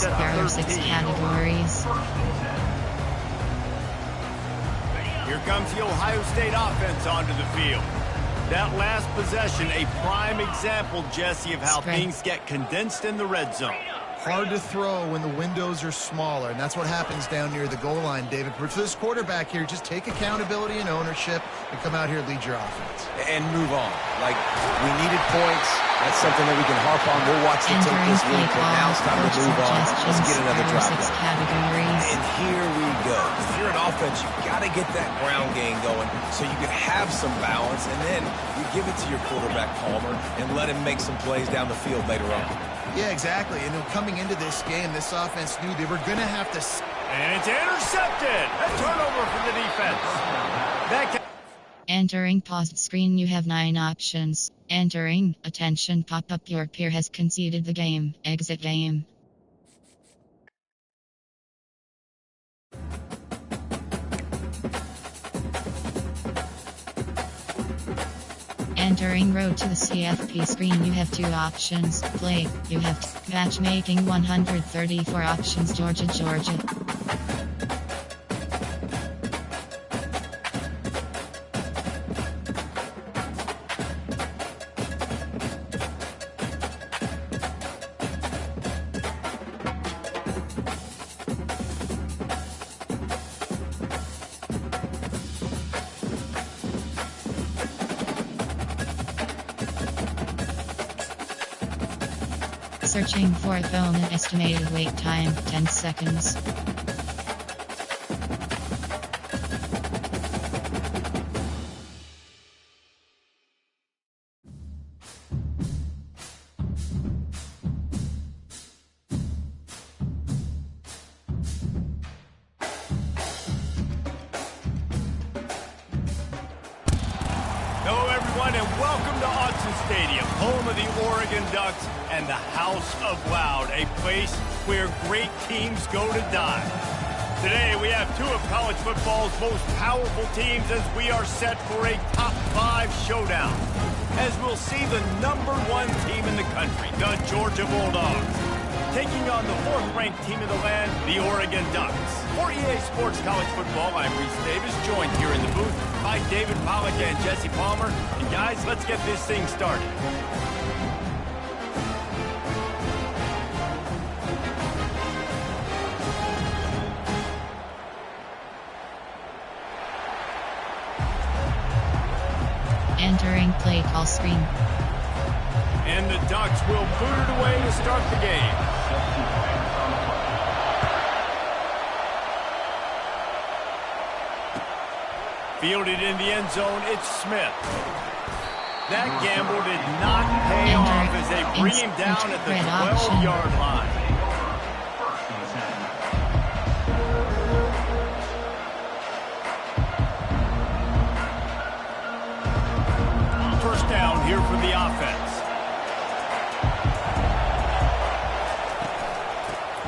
at There the are 6 13. categories. Here comes the Ohio State offense onto the field. That last possession, a prime example, Jesse, of how things get condensed in the red zone. Hard to throw when the windows are smaller, and that's what happens down near the goal line, David. But for this quarterback here, just take accountability and ownership and come out here and lead your offense. And move on. Like, we needed points. That's something that we can harp on. We'll watch the tape this week, but now it's time to move on. Let's get another drop down. And here we go. If you're an offense, you've got to get that ground game going so you can have some balance, and then you give it to your quarterback, Palmer, and let him make some plays down the field later on. Yeah, exactly. And coming into this game, this offense knew they were going to have to... And it's intercepted. A turnover for the defense. Entering paused screen, you have 9 options. Entering, attention pop-up, your peer has conceded the game. Exit game. Entering road to the CFP screen, you have 2 options. Play, you have matchmaking 134 options. Georgia. Searching for a phone, and estimated wait time 10 seconds. Hello, everyone, and welcome to Autzen Stadium, home of the Oregon Ducks and the House of Loud, a place where great teams go to die. Today, we have 2 of college football's most powerful teams as we are set for a top 5 showdown. As we'll see the #1 team in the country, the Georgia Bulldogs, taking on the 4th-ranked team in the land, the Oregon Ducks. For EA Sports College Football, I'm Reese Davis, joined here in the booth by David Pollack and Jesse Palmer. And guys, let's get this thing started. Entering play call screen. And the Ducks will boot it away to start the game. Fielded in the end zone, it's Smith. That gamble did not pay off as they bring him down at the 12-yard line. First down here for the offense.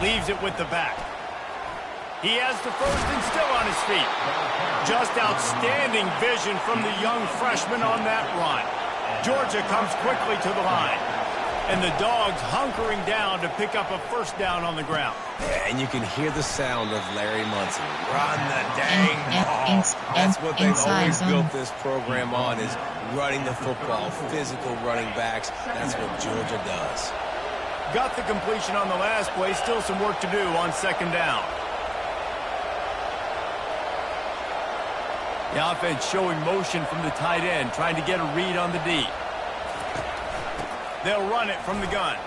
Leaves it with the back. He has the first and still on his feet. Just outstanding vision from the young freshman on that run. Georgia comes quickly to the line. And the Dogs hunkering down to pick up a first down on the ground. Yeah, and you can hear the sound of Larry Munson. Run the dang ball. That's what they've always built this program on, is running the football, physical running backs. That's what Georgia does. Got the completion on the last play. Still some work to do on second down. The offense showing motion from the tight end, trying to get a read on the D. They'll run it from the gun.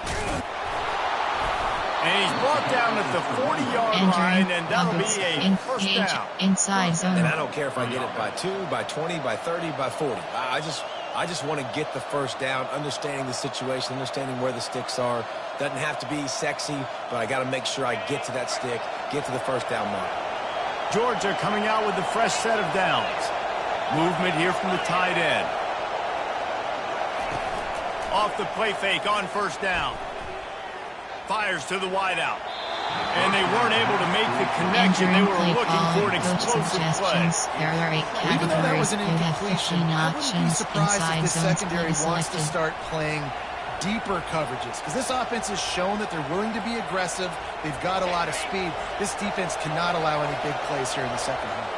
And he's brought down at the 40-yard line, and that'll be a first down. Inside zone. And I don't care if I get it by 2, by 20, by 30, by 40. I just want to get the first down, understanding the situation, understanding where the sticks are. Doesn't have to be sexy, but I got to make sure I get to that stick, get to the first down mark. Georgia coming out with a fresh set of downs. Movement here from the tight end. Off the play fake on first down. Fires to the wideout. And they weren't able to make the connection. They were looking for an explosive play. There are 8 categories. You have 15 options. Surprised if Inside the zones secondary play wants to selected. start playing deeper coverages, because this offense has shown that they're willing to be aggressive. They've got a lot of speed. This defense cannot allow any big plays here in the second half.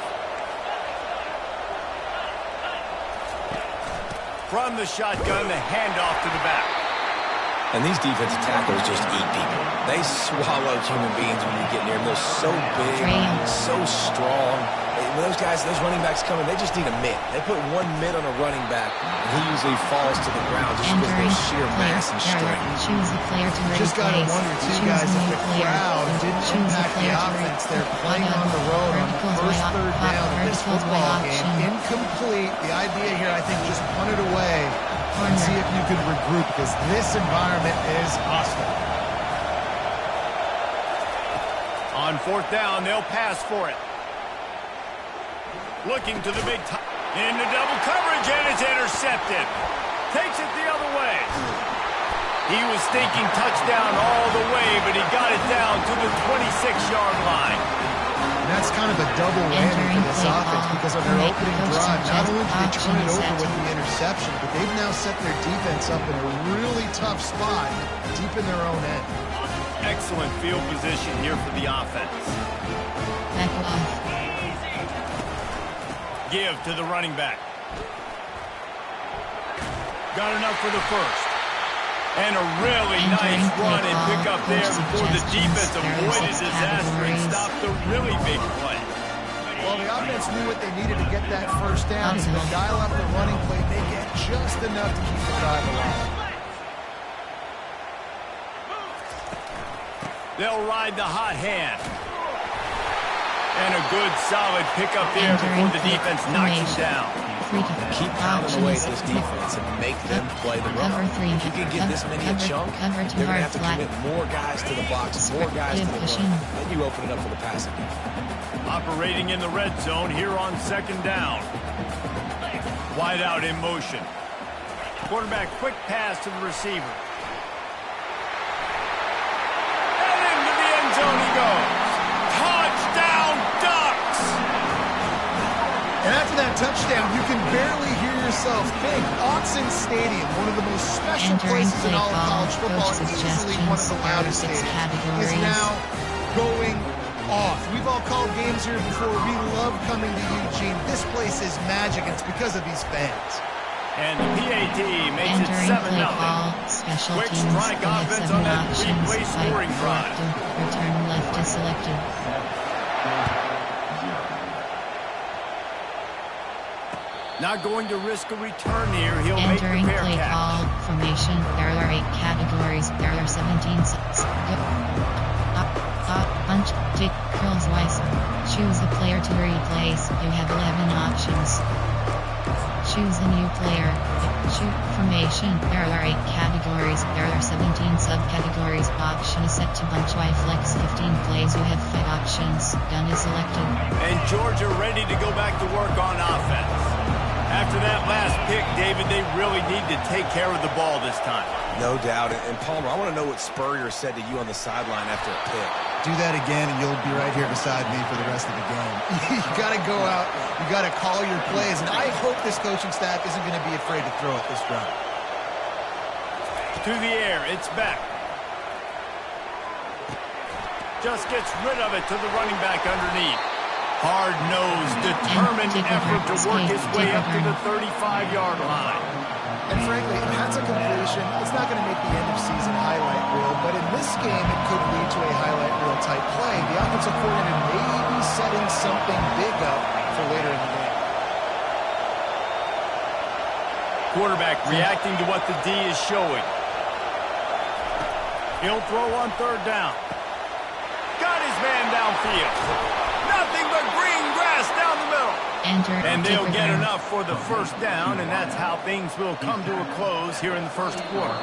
From the shotgun, the handoff to the back. And these defensive tackles just eat people. They swallow human beings when you get near them. They're so big, so strong. When those guys, those running backs come in, they just need a mid. They put one mid on a running back, and he usually falls to the ground just because of their sheer mass and strength. Choose the player to replace. Just got to wonder, too, guys, if the crowd didn't impact the offense. They're playing on the road on first third down of this football game. Incomplete. The idea here, I think, just punt it away and see if you could regroup, because this environment is hostile. On fourth down, they'll pass for it. Looking to the big top. Into double coverage, and it's intercepted. Takes it the other way. He was thinking touchdown all the way, but he got it down to the 26-yard line. And that's kind of a double whammy for this offense, because on their opening drive, not only did they turn it over with the interception, but they've now set their defense up in a really tough spot deep in their own end. Excellent field position here for the offense. Back off. Give to the running back. Got enough for the first. And a really nice run and pick up there before the defense avoided disaster and stopped the really big play. Well, the offense knew what they needed to get that first down, so they dial up the running play. They get just enough to keep the drive alive. They'll ride the hot hand. And a good solid pickup there before the defense knocks him down. Keep pounding away at this defense and make them play the run. If you can get this many a chunk, they're going to have to commit more guys to the box, more guys to the run. Then you open it up for the passing game. Operating in the red zone here on second down. Wide out in motion. Quarterback quick pass to the receiver. And into the end zone he goes. Touchdown, Ducks! And after that touchdown, you can barely hear yourself think. Autzen Stadium, one of the most special places in all of college football, easily one of the loudest stadiums, is now going off. We've all called games here before. We love coming to Eugene. This place is magic. It's because of these fans. And the PAT makes it 7-0. Quick strike offense on that three-play scoring drive. Return left is selected. Not going to risk a return here. He'll make the Entering fair play catch. call formation. There are 8 categories. There are 17 sets. Punch, kick, curls, wise. Choose the player to replace. You have 11 options. Choose a new player. Shoot formation. There are 8 categories. There are 17 subcategories. Option is set to bunch Y flex 15 plays. You have 5 options. Gun is selected. And Georgia ready to go back to work on offense. After that last pick, David, they really need to take care of the ball this time. No doubt. And Palmer, I want to know what Spurrier said to you on the sideline after a pick. Do that again, and you'll be right here beside me for the rest of the game. You got to go out. You got to call your plays. And I hope this coaching staff isn't going to be afraid to throw it this drive. To the air, it's back. Just gets rid of it to the running back underneath. Hard-nosed, determined effort to work his way up to the 35-yard line. And frankly, if that's a completion, it's not going to make the end-of-season highlight reel, but in this game, it could lead to a highlight reel-type play. The offensive coordinator may be setting something big up for later in the game. Quarterback reacting to what the D is showing. He'll throw on third down. Got his man downfield. Nothing but green grass down the middle. And they'll get enough for the first down, and that's how things will come to a close here in the first quarter.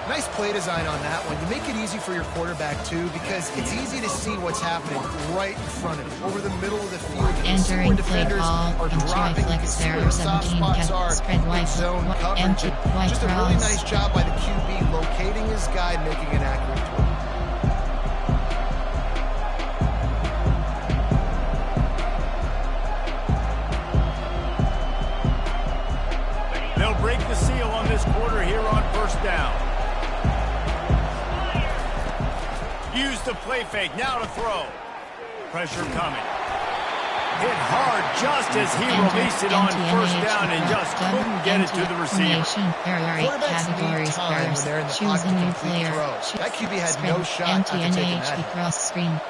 Nice play design on that one. You make it easy for your quarterback, too, because it's easy to see what's happening right in front of you, over the middle of the field. Entering play call, dropping. You can see where the soft spots are. Spread wide, zone coverage. Just a really nice job by the QB locating his guy and making an accurate throw. They'll break the seal on this quarter here on first down. Use the play fake, now to throw. Pressure coming. Hit hard just as he released it on first down and just couldn't get it to the receiver. Categories first. Choose a new player. That QB had no shot after taking that. Cross screen.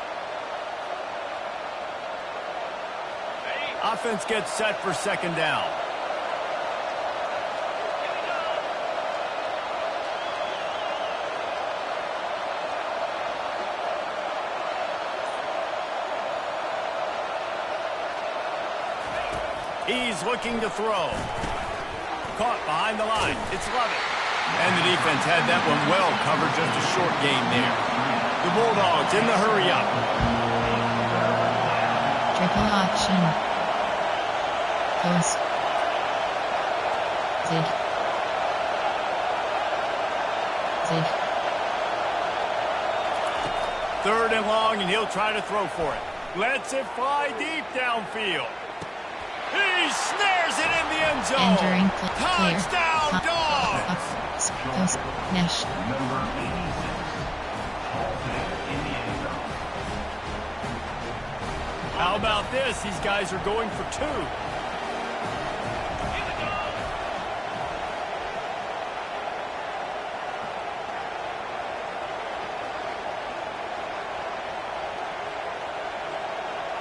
Offense gets set for second down. He's looking to throw. Caught behind the line. It's Lovett. And the defense had that one well covered. Just a short game there. The Bulldogs in the hurry up. Triple option. Post. Zig. Zig. Third and long, and he'll try to throw for it. Lets it fly deep downfield. He snares it in the end zone. Entering Touchdown, Dogs! Post. Mesh. How about this? These guys are going for two.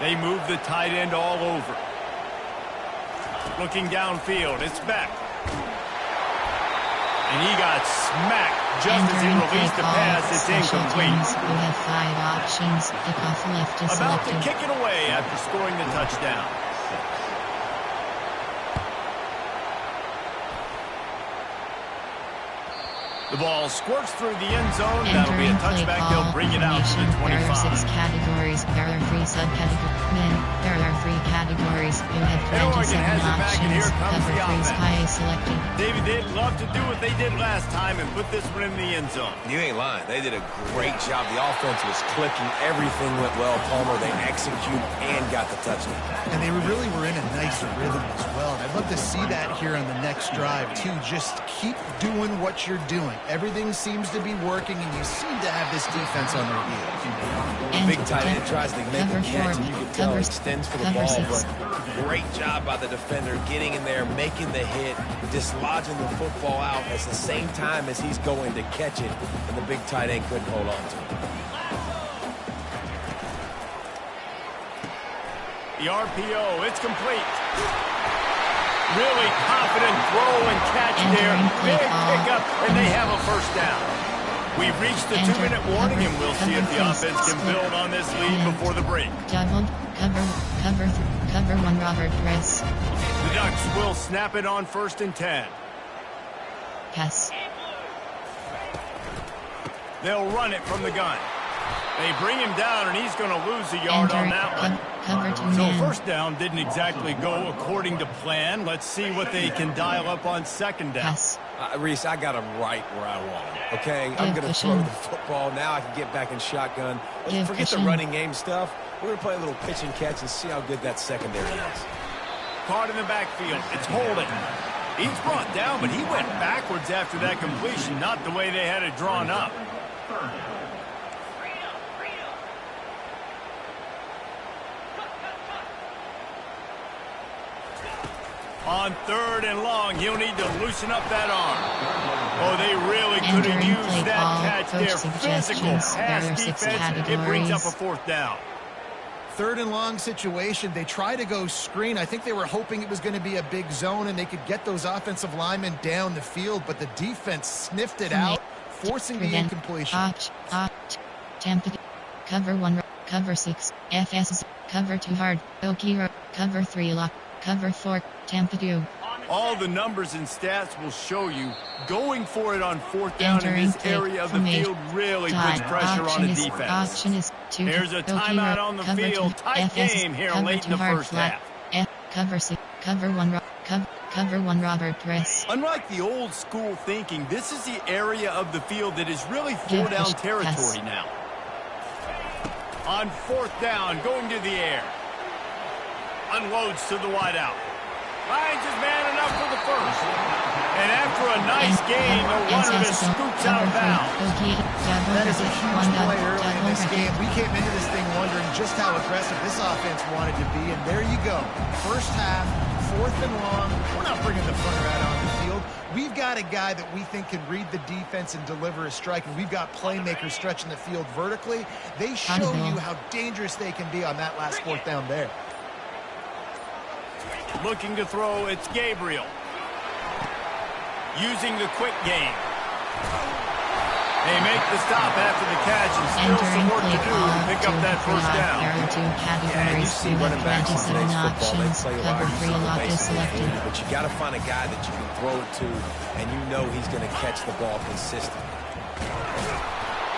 They move the tight end all over. Looking downfield, it's Beck. And he got smacked just as he released the pass. It's incomplete. You have 5 options. Kickoff left is About selected. to kick it away after scoring the touchdown. The ball squirts through the end zone. That'll be a touchback. They'll bring it out to the 25. There are 6 categories. There are 3 subcategories. There are 3 categories. You have 27 options. Cover 3 sky selected. David, they'd love to do what they did last time and put this one in the end zone. You ain't lying. They did a great job. The offense was clicking. Everything went well, Palmer. They executed and got the touchdown. And they really were in a nice rhythm as well. And I'd love to see that here on the next drive, too. Just keep doing what you're doing. Everything seems to be working, and you seem to have this defense on their heels. Big tight end tries to make a catch, and you can tell he extends for the ball. But great job by the defender getting in there, making the hit, dislodging the football out at the same time as he's going to catch it, and the big tight end couldn't hold on to it. The RPO, it's complete. Really confident throw and catch there. Big pickup, and they have a first down. We've reached the 2-minute warning, and we'll see if the offense can build on this lead before the break. Doubled, cover 1 Robert press. The Ducks will snap it on 1st and 10. Pass. They'll run it from the gun. They bring him down, and he's going to lose a yard on that one. So first down didn't exactly go according to plan. Let's see what they can dial up on second down. Reese, I got him right where I want him, okay? I'm going to throw the football. Now I can get back in shotgun. Let's forget the running game stuff. We're going to play a little pitch and catch and see how good that secondary is. Caught in the backfield. It's Holden. He's brought down, but he went backwards after that completion, not the way they had it drawn up. On 3rd and long, he'll need to loosen up that arm. Oh, they really could have used that catch there. Physical pass defense. It brings up a 4th down. 3rd and long situation. They try to go screen. I think they were hoping it was going to be a big zone and they could get those offensive linemen down the field, but the defense sniffed it out, forcing the incompletion. Cover 1, cover 6, FS, cover 2 hard, Okiro, cover 3 lock, cover 4, Tampa 2. All the numbers and stats will show you going for it on 4th down in this area of the field really puts pressure on the defense. There's a timeout on the field. Tight game here late in the first half. Cover 6, cover 1, cover 1 Robert press. Unlike the old school thinking, this is the area of the field that is really 4-down territory now. On 4th down, going to the air. Unloads to the wideout. Finds his man enough for the first. And after a nice gain, no wonder this scoops out of bounds. That is a huge play early in this game. We came into this thing wondering just how aggressive this offense wanted to be, and there you go. First half, 4th and long. We're not bringing the punter out on the field. We've got a guy that we think can read the defense and deliver a strike, and we've got playmakers stretching the field vertically. They show you how dangerous they can be on that last 4th down there. Looking to throw, it's Gabriel. Using the quick game. They make the stop after the catch and still some work to do to pick up that first down. There are 2 categories. You have 27 options. Cover 3 lot is selected. But you got to find a guy that you can throw it to, and you know he's going to catch the ball consistently.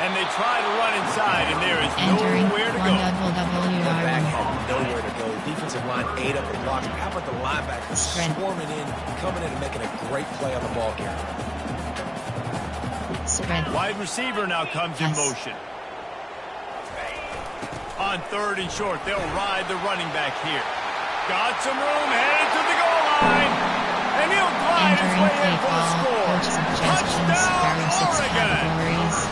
And they try to run inside, and there is nowhere to go. The back had nowhere to go. Defensive line ate up the block. How about the linebackers swarming in, coming in and making a great play on the ball carrier? Wide receiver now comes in motion. On 3rd and short, they'll ride the running back here. Got some room, headed to the goal line. And he'll glide his way in for the score. Touchdown, Oregon!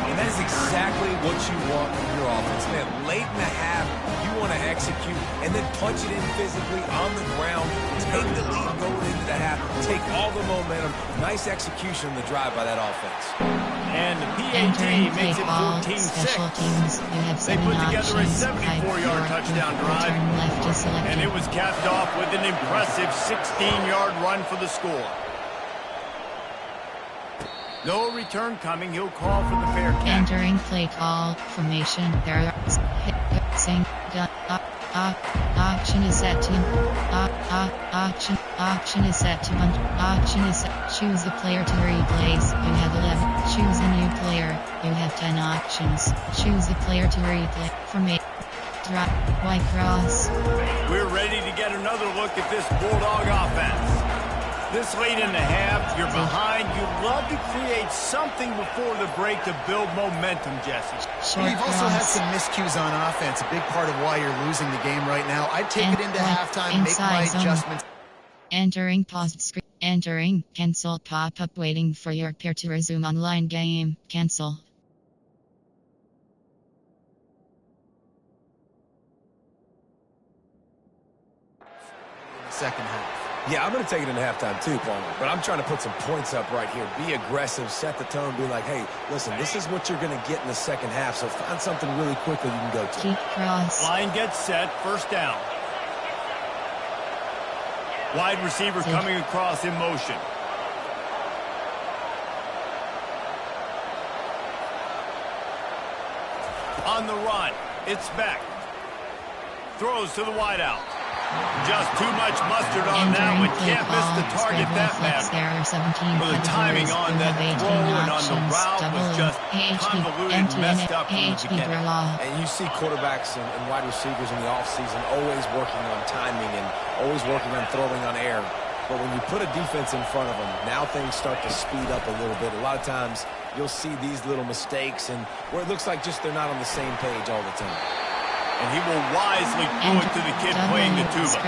And that is exactly what you want from your offense. Man, late in the half, you want to execute and then punch it in physically on the ground. Take the lead going into the half. Take all the momentum. Nice execution on the drive by that offense. And the PAT makes it 14-6. They put together a 74-yard touchdown drive. And it was capped off with an impressive 16-yard run for the score. No return coming. He'll call for the fair catch. Entering play call formation. There are option is set to option is set to option is set. Choose the player to replace. You have 11. Choose a new player. You have 10 options. Choose the player to replay. Formation. Drop. White cross. We're ready to get another look at this Bulldog offense. This late in the half, you're behind. You'd love to create something before the break to build momentum, Jesse. You've also had some miscues on offense, a big part of why you're losing the game right now. I'd take it into halftime, make my adjustments. Entering paused screen. Entering cancel pop-up waiting for your pair to resume online game. Cancel. Second half. Yeah, I'm going to take it into halftime too, Palmer. But I'm trying to put some points up right here. Be aggressive, set the tone, be like, hey, listen, this is what you're going to get in the second half, so find something really quickly you can go to. Keep cross. Line gets set, first down. Wide receiver coming across in motion. On the run, it's Beck. Throws to the wideout. Just too much mustard on that one. Can't miss the target that bad. Well, the timing on that throw and on the route was just convoluted and messed up from the beginning. And you see quarterbacks and wide receivers in the offseason always working on timing and always working on throwing on air. But when you put a defense in front of them, now things start to speed up a little bit. A lot of times you'll see these little mistakes and where it looks like just they're not on the same page all the time. And he will wisely throw it to the kid playing the tuba.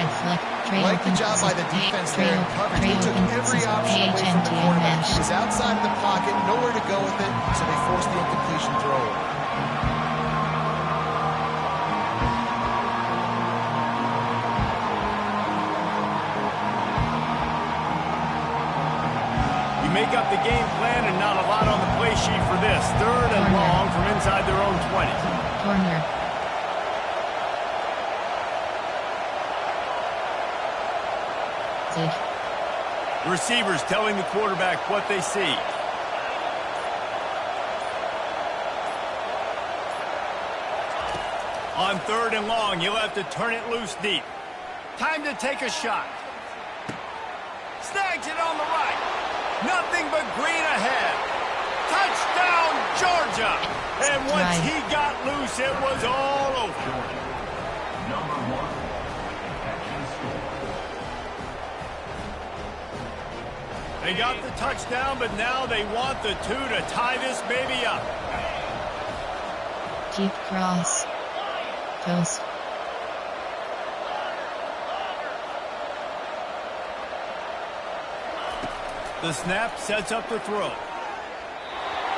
Like the job by the defense there in coverage. They took every option away from the quarterback. He was outside of the pocket, nowhere to go with it, so they forced the incompletion throw. You make up the game plan and not a lot on the play sheet for this. 3rd and long from inside their own 20. Corner. Receivers telling the quarterback what they see. On 3rd and long, you'll have to turn it loose deep. Time to take a shot. Snags it on the right. Nothing but green ahead. Touchdown, Georgia. And once he got loose, it was all over. They got the touchdown, but now they want the 2 to tie this baby up. Keep cross. Post. The snap sets up the throw.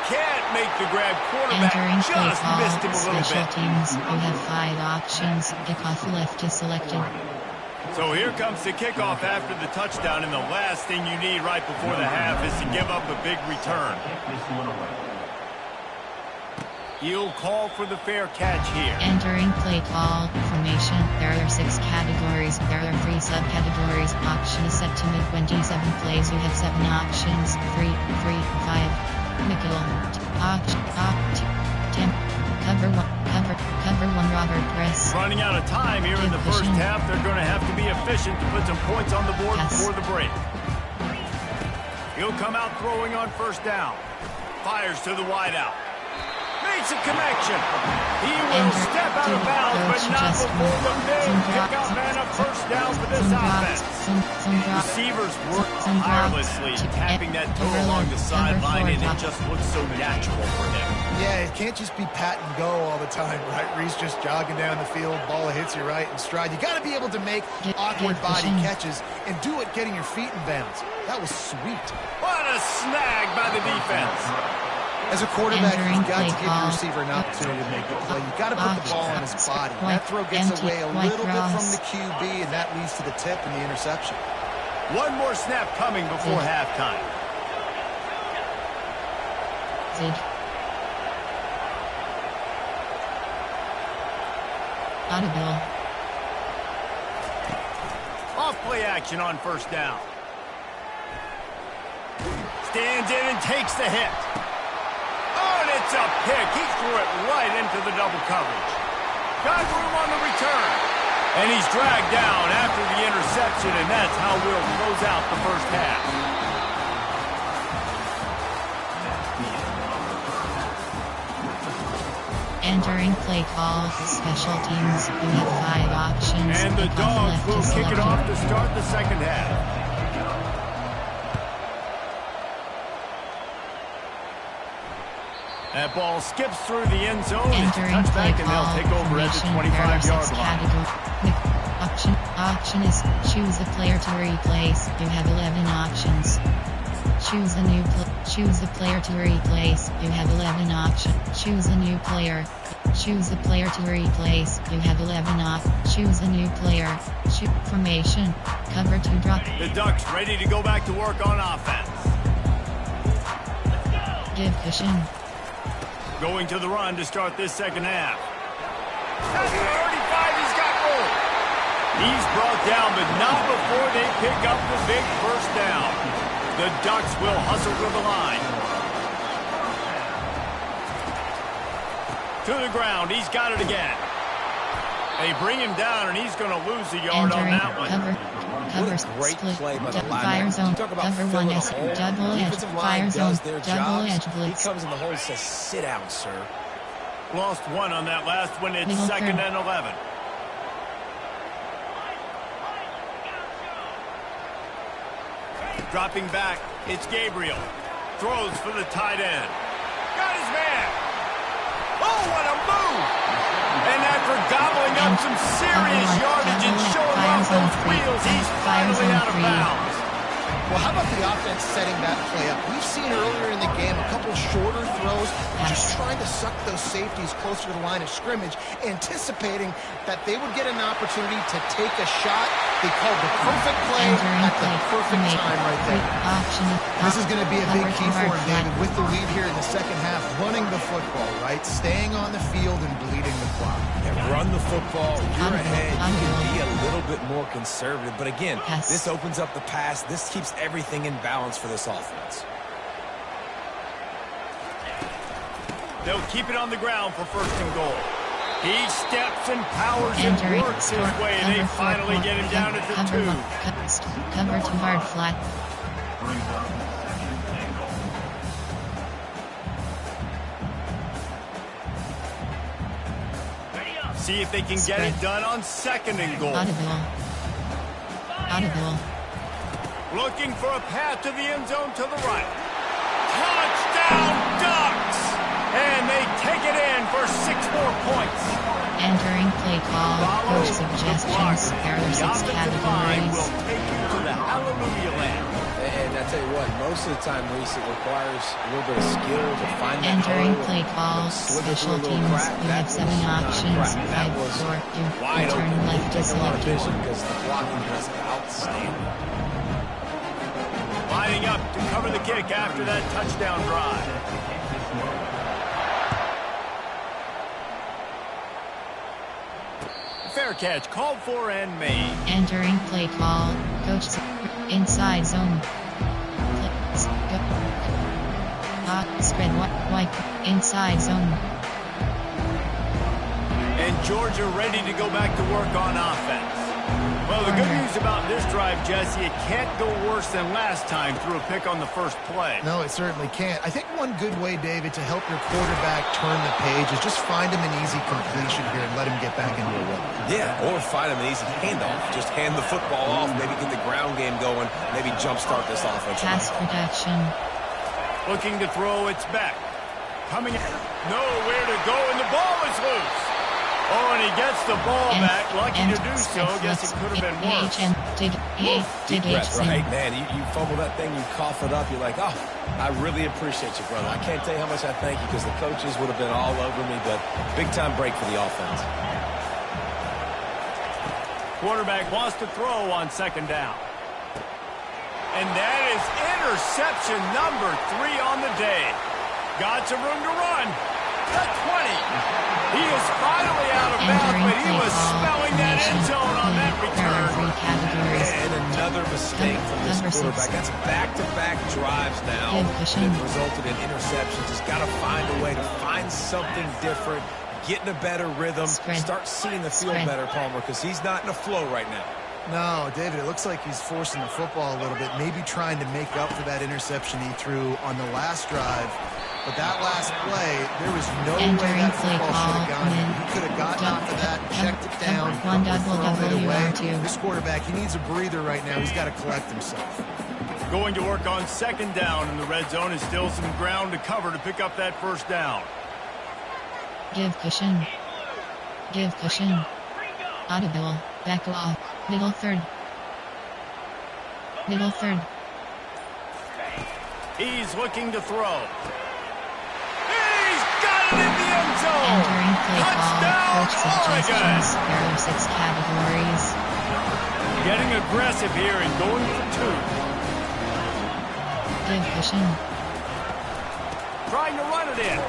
Can't make the grab. Quarterback Entering just play missed him a call, little special bit. teams, you have 5 options, kickoff left is selected. So here comes the kickoff after the touchdown, and the last thing you need right before the half is to give up a big return. He'll call for the fair catch here. Entering play call, formation, there are 6 categories, there are 3 subcategories, option is set to mid 27 plays, you have 7 options, 3, 5, nickel, temp, cover 1 Robert press. Running out of time here in the first half, they're going to have to be efficient to put some points on the board before the break. He'll come out throwing on first down. Fires to the wideout. Makes a connection. He will step out of bounds, but not before the big pickup and a first down for this offense. Receivers work tirelessly, tapping that toe along the sideline, and it just looks so natural for him. Yeah, it can't just be pat and go all the time, right? Reese just jogging down the field, ball hits you right in stride. You got to be able to make awkward body catches and do it getting your feet in bounds. That was sweet. What a snag by the defense. As a quarterback, you've got to give your receiver an opportunity to make the play. You've got to put the ball on his body. That throw gets away a little bit from the QB, and that leads to the tip and the interception. One more snap coming before halftime. Audible. Off play action on first down. Stands in and takes the hit. Oh, and it's a pick. He threw it right into the double coverage. Got room on the return. And he's dragged down after the interception, and that's how we'll close out the first half. Entering play call, special teams, you have 5 options. And the Dogs will kick it off to start the second half. That ball skips through the end zone. It's a touchback, and they'll take over at the 25-yard line. Option is choose a player to replace. You have 11 options. Choose the player to replace. You have 11 options. Choose a new player. Choose the player to replace. You have 11 options. Choose a new player. Formation. Cover 2 drop. The Ducks ready to go back to work on offense. Give cushion. Going to the run to start this second half. At the 35, he's got room. He's brought down, but not before they pick up the big first down. The Ducks will hustle to the line. To the ground, he's got it again. They bring him down, and he's going to lose a yard on that one. Cover great split, play by the fire zone, cover 1S, double edge, fire zone, double edge blitz. He comes in the hole and says, sit down, sir. Lost one on that last one. It's second and 11. Dropping back, it's Gabriel. Throws for the tight end. Got his man. Oh, what a move! And after gobbling up some serious yardage and showing off those wheels, he's finally out of bounds. Well, how about the offense setting that play up? We've seen earlier in the game a couple shorter throws, just trying to suck those safeties closer to the line of scrimmage, anticipating that they would get an opportunity to take a shot. They called the perfect play at the perfect time right there. This is going to be a big key for him, David, with the lead here in the second half, running the football, right? Staying on the field and bleeding the clock. Yeah, run the football. You're ahead. You can be a little bit more conservative. But again, this opens up the pass. This keeps everything in balance for this offense. They'll keep it on the ground for first and goal. He steps and powers and works his way, and they finally get him down at the 2. Cover 2 hard flat. See if they can get it done on second and goal. Audible. Looking for a path to the end zone to the right. Touchdown, Ducks! And they take it in for 6 more points. Entering play call, coach suggestions, there are 6 categories. Will take you to the hallelujah land. And I tell you what, most of the time, Reese, it requires a little bit of skill to find that Entering hole, play call, special teams, you have 7 options, 5, 4, 2, return left is selected. Because the blocking was outstanding. Lining up to cover the kick after that touchdown drive. Fair catch, called for and made. Entering play call, coach inside zone. Spread white inside zone. And Georgia ready to go back to work on offense. Well, the good news about this drive, Jesse, it can't go worse than last time through a pick on the first play. No, it certainly can't. I think one good way, David, to help your quarterback turn the page is just find him an easy completion here and let him get back into a rhythm. Yeah, or find him an easy handoff. Just hand the football off, maybe get the ground game going, maybe jumpstart this offense. Pass protection. Looking to throw, it's back. Coming in, nowhere to go, and the ball is loose. Oh, and he gets the ball back. Lucky to do so. Guess it could have been worse. Deep breath, right, man. You fumble that thing, you cough it up. You're like, oh, I really appreciate you, brother. I can't tell you how much I thank you because the coaches would have been all over me, but big-time break for the offense. Quarterback wants to throw on second down. And that is interception number 3 on the day. Got some room to run. The 20. He is finally out of bounds, but he was smelling that end zone on that return. And another mistake from this quarterback. That's back-to-back drives now that resulted in interceptions. He's got to find a way to find something different, get in a better rhythm, start seeing the field better, Palmer, because he's not in a flow right now. No, David, it looks like he's forcing the football a little bit, maybe trying to make up for that interception he threw on the last drive. But that last play, there was no way that football should have gone in. He could have gotten off of that, checked it down, thrown it away. This quarterback, he needs a breather right now. He's got to collect himself. Going to work on second down in the red zone is still some ground to cover to pick up that first down. Give cushion. Give cushion. Audible. Back off. Middle third. Middle third. He's looking to throw. He's got it in the end zone. Entering play call, coach suggestions, Oregon. there are 6 categories. Getting aggressive here and going for 2. Give cushion. Trying to run it in.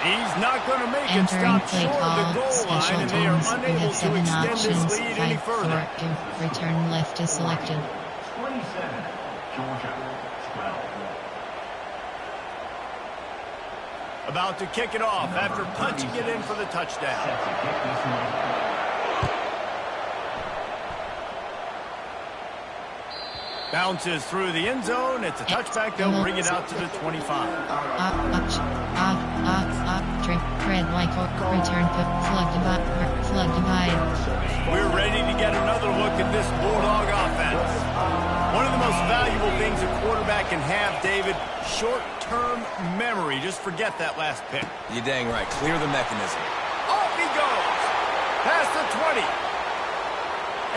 He's not going to make it. Entering Stop play short of the call, goal special line, and they are teams, we unable have to 7 extend options, this lead any 5, further. 4, 2, return left is selected. 27, Georgia, 12. About to kick it off after punching it in for the touchdown. Bounces through the end zone. It's a touchback. They'll bring it out to the 25. Red white return flood divide. We're ready to get another look at this Bulldog offense. One of the most valuable things a quarterback can have, David, short-term memory. Just forget that last pick. You're dang right. Clear the mechanism. Off he goes. Past the 20.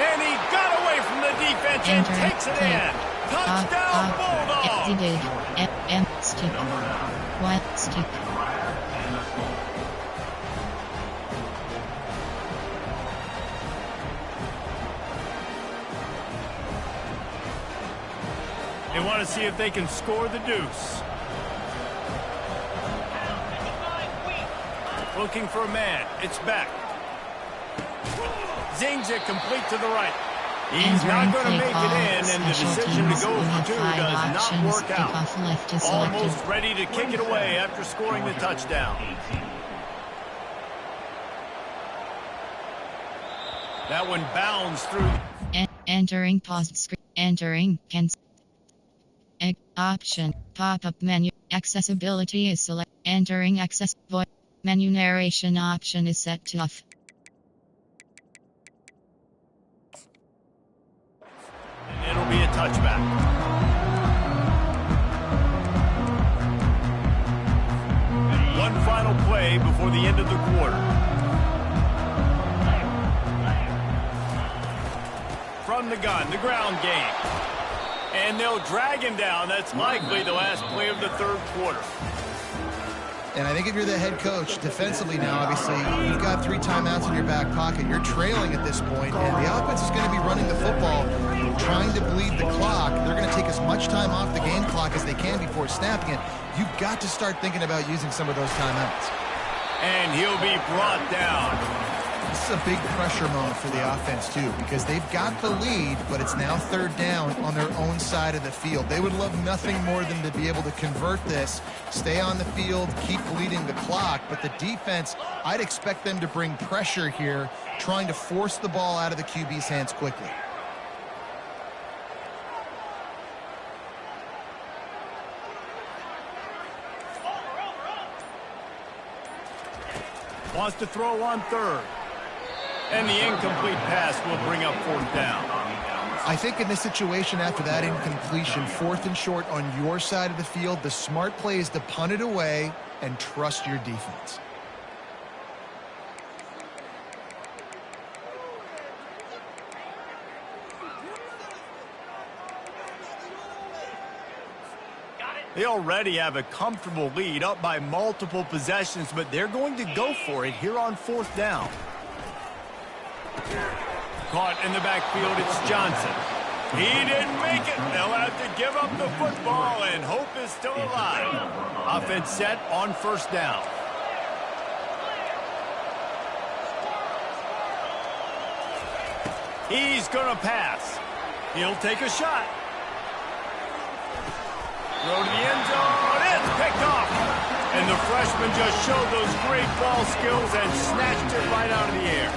And he got away from the defense and takes it in. Touchdown, Bulldog. Stick. What stick? They want to see if they can score the deuce. Looking for a man. It's back. Zings it complete to the right. He's not going to make it in, and the decision to go for 2 does not work out. Almost ready to kick it away after scoring the touchdown. That one bounds through. Entering paused screen. Entering cancel. Option. Pop-up menu. Accessibility is select. Entering access. Voice. Menu narration option is set to off. It'll be a touchback. One final play before the end of the quarter. from the gun, the ground game. And they'll drag him down. That's likely the last play of the third quarter. And I think if you're the head coach, defensively now, obviously, you've got 3 timeouts in your back pocket. You're trailing at this point, and the offense is going to be running the football, trying to bleed the clock. They're going to take as much time off the game clock as they can before snapping it. You've got to start thinking about using some of those timeouts. And he'll be brought down. This is a big pressure moment for the offense, too, because they've got the lead, but it's now 3rd down on their own side of the field. They would love nothing more than to be able to convert this, stay on the field, keep bleeding the clock. But the defense, I'd expect them to bring pressure here, trying to force the ball out of the QB's hands quickly. Wants to throw on 3rd. And the incomplete pass will bring up 4th down. I think in this situation, after that incompletion, 4th and short on your side of the field, the smart play is to punt it away and trust your defense. They already have a comfortable lead, up by multiple possessions, but they're going to go for it here on 4th down. Caught in the backfield, it's Johnson. He didn't make it. They'll have to give up the football, and hope is still alive. Offense set on 1st down. He's going to pass. He'll take a shot. Throw to the end zone. It's picked off. And the freshman just showed those great ball skills and snatched it right out of the air.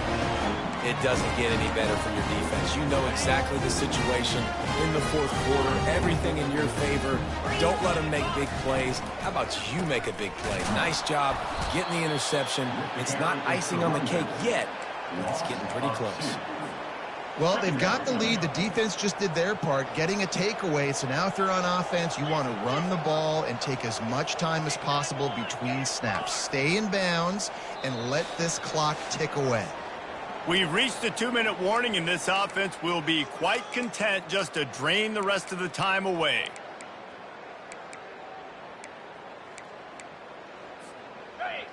It doesn't get any better from your defense. You know exactly the situation in the 4th quarter. Everything in your favor. Don't let them make big plays. How about you make a big play? Nice job getting the interception. It's not icing on the cake yet, but it's getting pretty close. Well, they've got the lead. The defense just did their part, getting a takeaway. So now if they're on offense, you want to run the ball and take as much time as possible between snaps. Stay in bounds and let this clock tick away. We've reached a 2-minute warning, and this offense will be quite content just to drain the rest of the time away.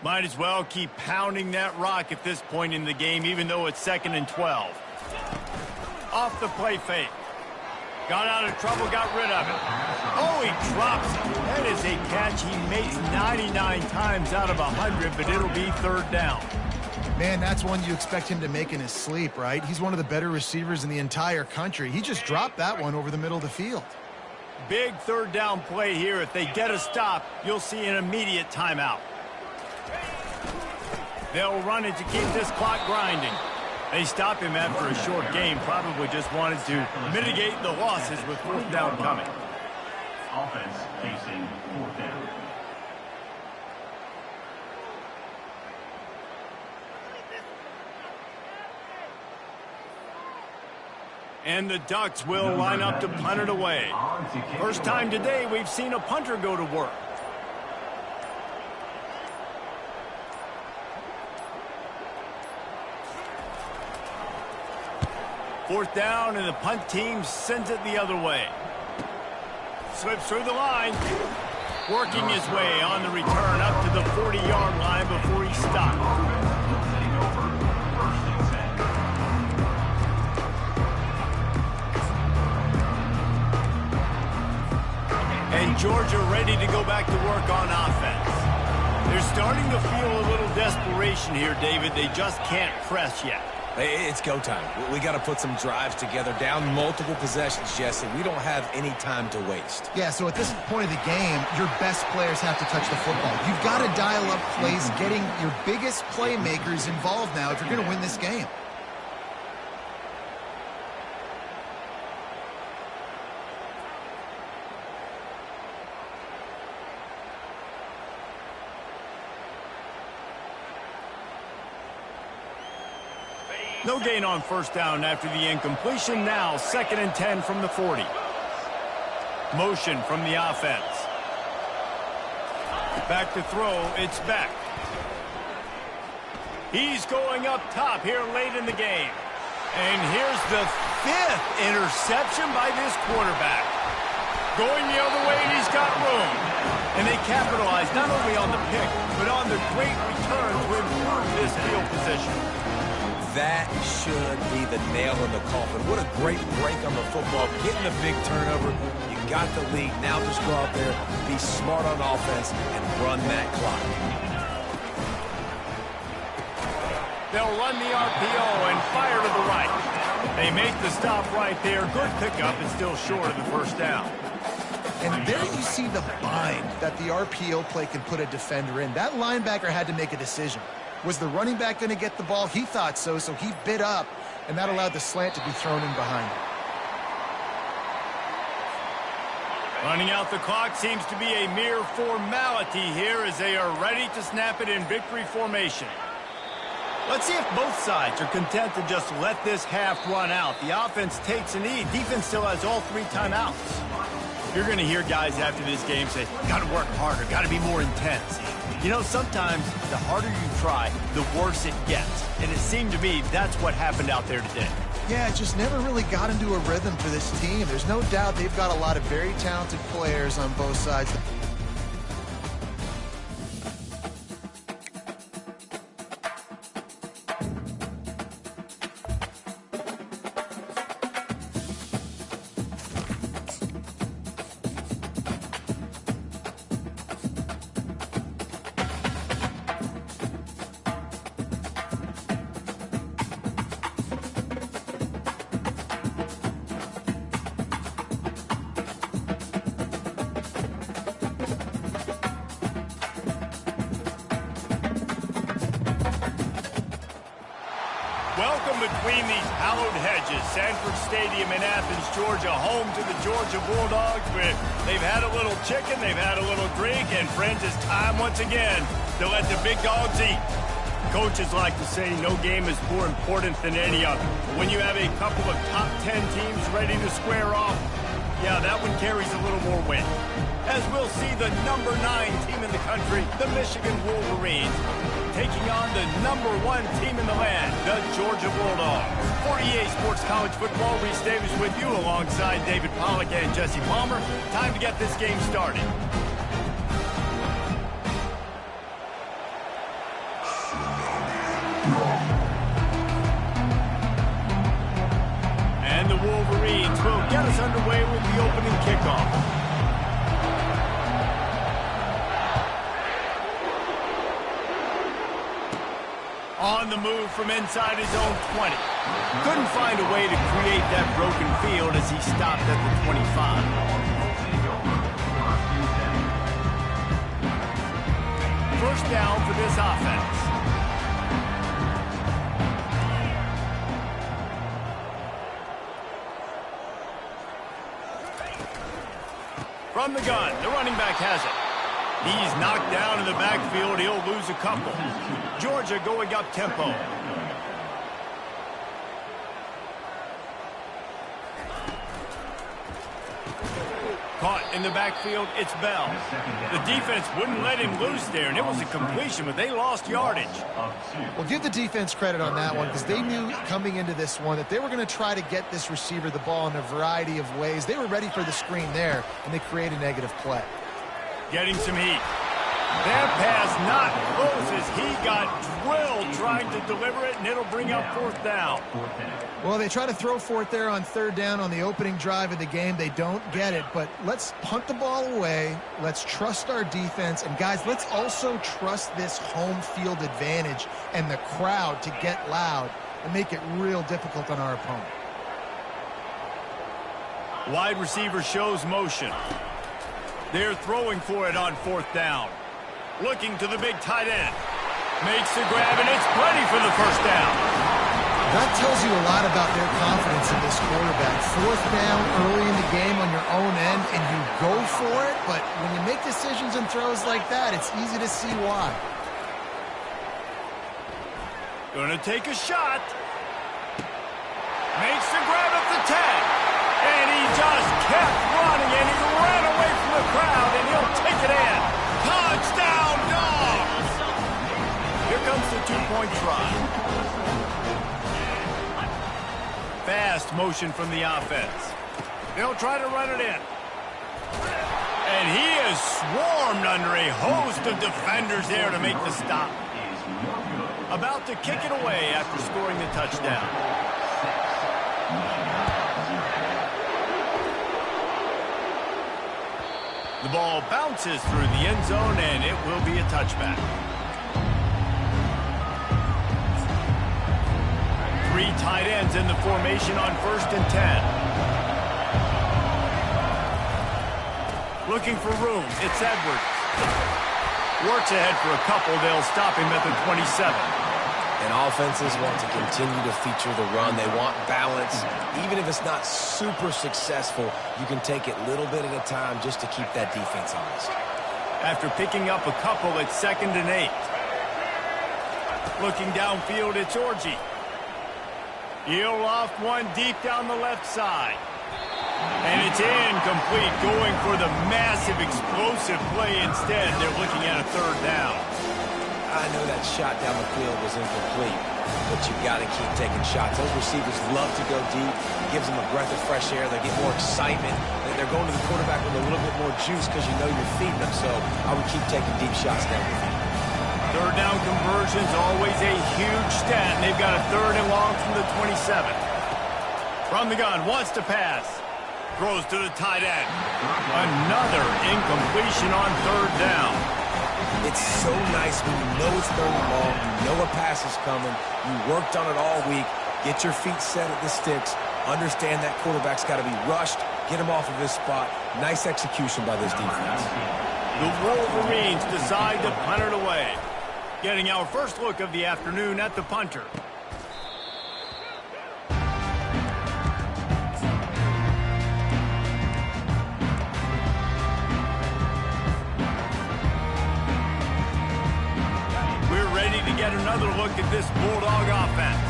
Might as well keep pounding that rock at this point in the game, even though it's 2nd and 12. Off the play fake. Got out of trouble, got rid of it. Oh, he drops it. That is a catch he makes 99 times out of 100, but it'll be 3rd down. Man, that's one you expect him to make in his sleep, right? He's one of the better receivers in the entire country. He just dropped that one over the middle of the field. Big 3rd down play here. If they get a stop, you'll see an immediate timeout. They'll run it to keep this clock grinding. They stop him after a short game. Probably just wanted to mitigate the losses with 4th down coming. Offense facing 4th down. And the Ducks will line up to punt it away. First time today we've seen a punter go to work. Fourth down, and the punt team sends it the other way. Slips through the line. Working his way on the return up to the 40-yard line before he stopped. And Georgia ready to go back to work on offense. They're starting to feel a little desperation here, David. They just can't press yet. It's go time. We got to put some drives together, down multiple possessions, Jesse. We don't have any time to waste. Yeah, so at this point of the game, your best players have to touch the football. You've got to dial up plays, getting your biggest playmakers involved now if you're going to win this game. No gain on first down after the incompletion. Now 2nd and 10 from the 40. Motion from the offense. Back to throw. It's Beck. He's going up top here late in the game. And here's the 5th interception by this quarterback. Going the other way, and he's got room. And they capitalize not only on the pick, but on the great return to improve this field position. That should be the nail in the coffin. What a great break on the football. Getting a big turnover. You got the lead. Now just go out there, be smart on offense, and run that clock. They'll run the RPO and fire to the right. They make the stop right there. Good pickup and still short of the first down. And there you see the bind that the RPO play can put a defender in. That linebacker had to make a decision. Was the running back going to get the ball? He thought so, so he bit up, and that allowed the slant to be thrown in behind him. Running out the clock seems to be a mere formality here as they are ready to snap it in victory formation. Let's see if both sides are content to just let this half run out. The offense takes a knee. Defense still has all 3 timeouts. You're going to hear guys after this game say, got to work harder, got to be more intense. You know, sometimes the harder you try, the worse it gets. And it seemed to me that's what happened out there today. Yeah, it just never really got into a rhythm for this team. There's no doubt they've got a lot of very talented players on both sides. Welcome between these hallowed hedges. Sanford Stadium in Athens, Georgia, home to the Georgia Bulldogs. They've had a little chicken, they've had a little drink, and friends, it's time once again to let the big dogs eat. Coaches like to say no game is more important than any other. When you have a couple of top 10 teams ready to square off, yeah, that one carries a little more weight. As we'll see the number 9 team in the country, the Michigan Wolverines, taking on the number 1 team in the land, the Georgia Bulldogs. For EA Sports College Football, Reese Davis with you alongside David Pollack and Jesse Palmer. Time to get this game started. And the Wolverines will get us underway with the opening kickoff. On the move from inside his own 20. Couldn't find a way to create that broken field as he stopped at the 25. First down for this offense. From the gun, the running back has it. He's knocked down in the backfield. He'll lose a couple. Georgia going up tempo. Caught in the backfield, it's Bell. The defense wouldn't let him loose there, and it was a completion, but they lost yardage. Well, give the defense credit on that one because they knew coming into this one that they were going to try to get this receiver the ball in a variety of ways. They were ready for the screen there, and they create a negative play. Getting some heat. That pass not close as he got drilled trying to deliver it, and it'll bring up 4th down. Well, they try to throw for it there on 3rd down on the opening drive of the game. They don't get it, but let's punt the ball away. Let's trust our defense. And, guys, let's also trust this home field advantage and the crowd to get loud and make it real difficult on our opponent. Wide receiver shows motion. They're throwing for it on 4th down. Looking to the big tight end. Makes the grab, and it's plenty for the first down. That tells you a lot about their confidence in this quarterback. 4th down early in the game on your own end, and you go for it, but when you make decisions and throws like that, it's easy to see why. Gonna take a shot. Makes the grab at the 10. And he just kept running, and he ran away from the crowd, and he'll take it in. Touchdown, Dogs! Here comes the 2-point try. fast motion from the offense. They'll try to run it in. And he is swarmed under a host of defenders there to make the stop. About to kick it away after scoring the touchdown. The ball bounces through the end zone, and it will be a touchback. 3 tight ends in the formation on 1st and 10. Looking for room. It's Edwards. Works ahead for a couple. They'll stop him at the 27. And offenses want to continue to feature the run. They want balance. Even if it's not super successful, you can take it little bit at a time just to keep that defense honest. After picking up a couple, it's 2nd and 8. Looking downfield, it's Orji. He'll loft one deep down the left side. And it's incomplete, going for the massive explosive play instead. They're looking at a 3rd down. I know that shot down the field was incomplete, but you got to keep taking shots. Those receivers love to go deep. It gives them a breath of fresh air. They get more excitement. They're going to the quarterback with a little bit more juice because you know you're feeding them. So I would keep taking deep shots down the field. 3rd down conversion's always a huge stat. And they've got a 3rd and long from the 27. From the gun, wants to pass. Throws to the tight end. Another incompletion on 3rd down. It's so nice when you know it's 3rd and long, you know a pass is coming, you worked on it all week, get your feet set at the sticks, understand that quarterback's got to be rushed, get him off of his spot. Nice execution by this defense. The Wolverines decide to punt it away. Getting our first look of the afternoon at the punter. Get another look at this Bulldog offense.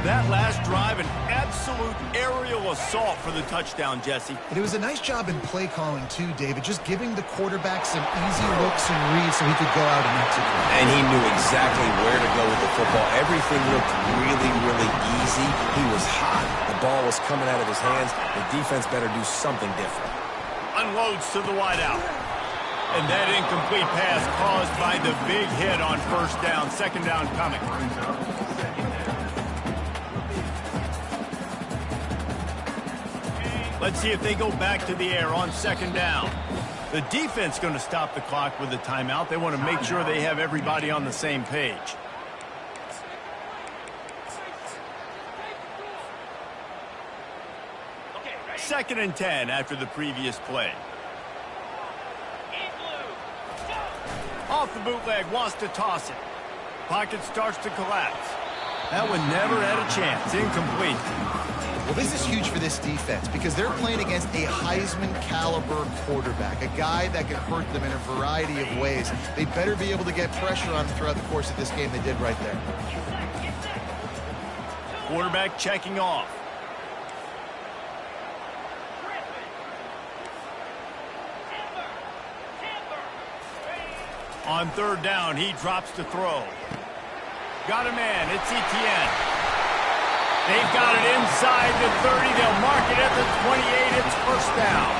That last drive, an absolute aerial assault for the touchdown, Jesse. And it was a nice job in play calling, too, David, just giving the quarterback some easy looks and reads so he could go out and execute. And he knew exactly where to go with the football. Everything looked really, really easy. He was hot. The ball was coming out of his hands. The defense better do something different. Unloads to the wideout. And that incomplete pass caused by the big hit on 1st down. 2nd down coming. Let's see if they go back to the air on 2nd down. The defense going to stop the clock with a timeout. They want to make sure they have everybody on the same page. Second and 10 after the previous play. Off the bootleg, wants to toss it. Pocket starts to collapse. That one never had a chance. Incomplete. Well, this is huge for this defense because they're playing against a Heisman-caliber quarterback, a guy that can hurt them in a variety of ways. They better be able to get pressure on him throughout the course of this game. They did right there. Quarterback checking off. On 3rd down, he drops to throw. Got a man. It's Etienne. They've got it inside the 30. They'll mark it at the 28. It's 1st down.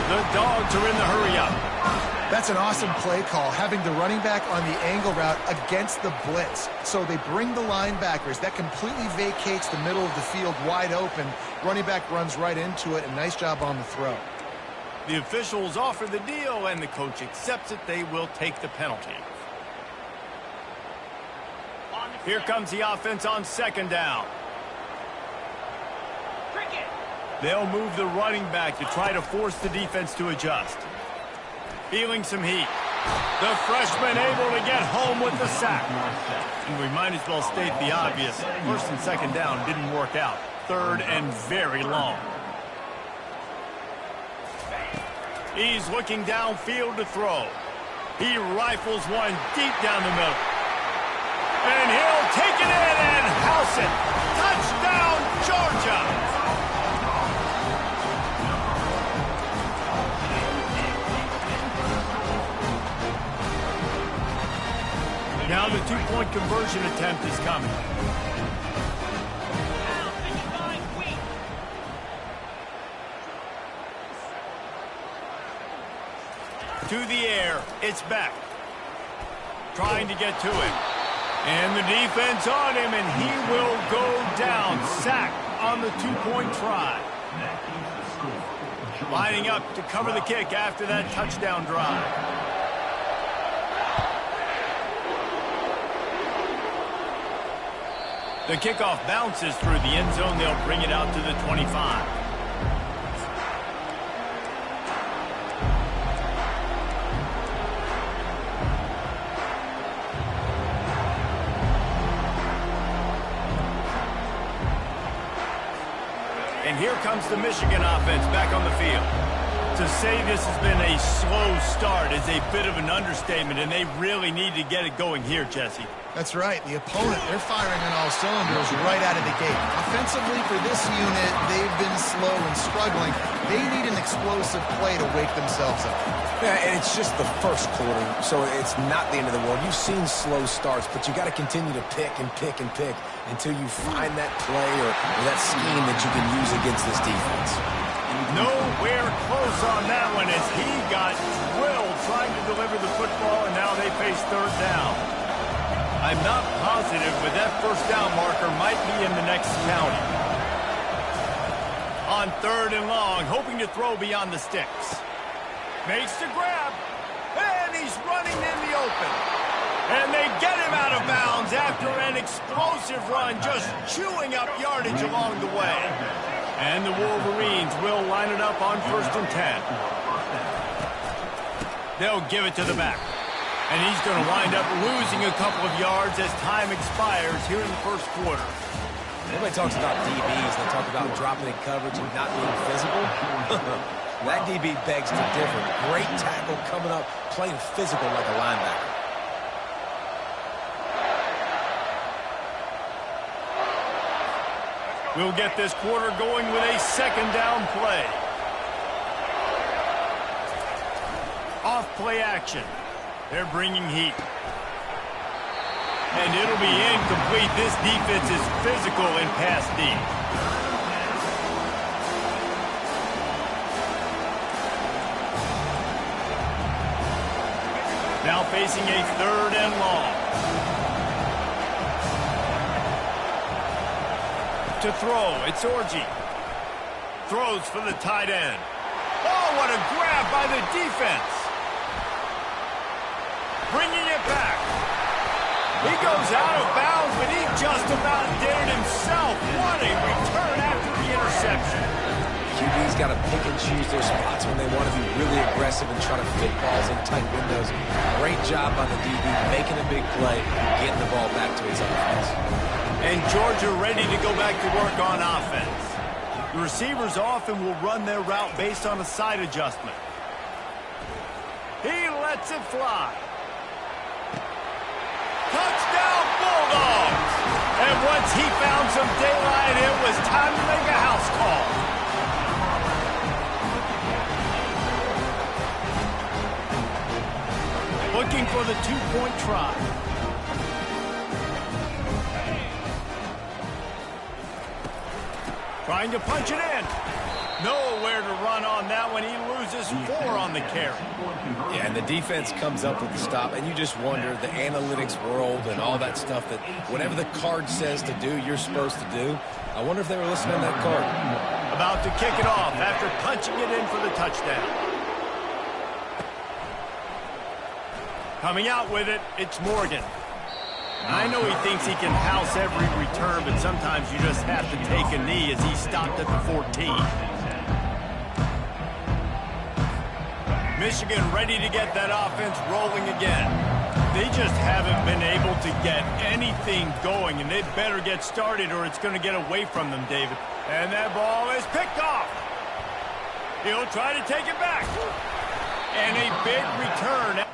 The Dogs are in the hurry-up. That's an awesome play call, having the running back on the angle route against the blitz. So they bring the linebackers. That completely vacates the middle of the field wide open. Running back runs right into it, and nice job on the throw. The officials offer the deal, and the coach accepts it. They will take the penalty. Here comes the offense on 2nd down. They'll move the running back to try to force the defense to adjust. Feeling some heat. The freshman able to get home with the sack. And we might as well state the obvious. 1st and 2nd down didn't work out. 3rd and very long. He's looking downfield to throw. He rifles one deep down the middle. And he'll take it in and house it. Touchdown, Georgia! Now the 2-point conversion attempt is coming. to the air. It's Beck. Trying to get to him. And the defense on him, and he will go down. Sacked on the two-point try. Lining up to cover the kick after that touchdown drive. The kickoff bounces through the end zone. They'll bring it out to the 25. And here comes the Michigan offense back on the field. To say this has been a slow start is a bit of an understatement, and they really need to get it going here, Jesse. That's right. The opponent, they're firing on all cylinders right out of the gate. Offensively, for this unit, they've been slow and struggling. They need an explosive play to wake themselves up. Yeah, and it's just the first quarter, so it's not the end of the world. You've seen slow starts, but you got to continue to pick and pick and pick until you find that play or that scheme that you can use against this defense. Nowhere close on that one as he got drilled trying to deliver the football, and now they face third down. I'm not positive, but that first down marker might be in the next county. On third and long, hoping to throw beyond the sticks. Makes the grab, and he's running in the open. And they get him out of bounds after an explosive run, just chewing up yardage along the way. And the Wolverines will line it up on 1st and 10. They'll give it to the back. And he's going to wind up losing a couple of yards as time expires here in the first quarter. Everybody talks about DBs. They talk about dropping in coverage and not being physical. That DB begs to differ. Great tackle coming up, playing physical like a linebacker. We'll get this quarter going with a second down play. Off play action. They're bringing heat. And it'll be incomplete. This defense is physical in pass deep. Now facing a third and long. To throw, it's Orji. Throws for the tight end. Oh, what a grab by the defense. Bringing it back. He goes out of bounds, but he just about did it himself. What a return after the interception. QB's got to pick and choose their spots when they want to be really aggressive and try to fit balls in tight windows. Great job by the DB, making a big play, getting the ball back to his offense. And Georgia ready to go back to work on offense. The receivers often will run their route based on a side adjustment. He lets it fly. Touchdown Bulldogs! And once he found some daylight, it was time to make a house call. Looking for the two-point try. Trying to punch it in. Nowhere to run on that one. He loses 4 on the carry. Yeah, and the defense comes up with the stop, and you just wonder, the analytics world and all that stuff, that whatever the card says to do, you're supposed to do. I wonder if they were listening to that card. About to kick it off after punching it in for the touchdown. Coming out with it, it's Morgan. I know he thinks he can house every return, but sometimes you just have to take a knee as he stopped at the 14. Michigan ready to get that offense rolling again. They just haven't been able to get anything going, and they better get started or it's going to get away from them, David. And that ball is picked off. He'll try to take it back. And a big return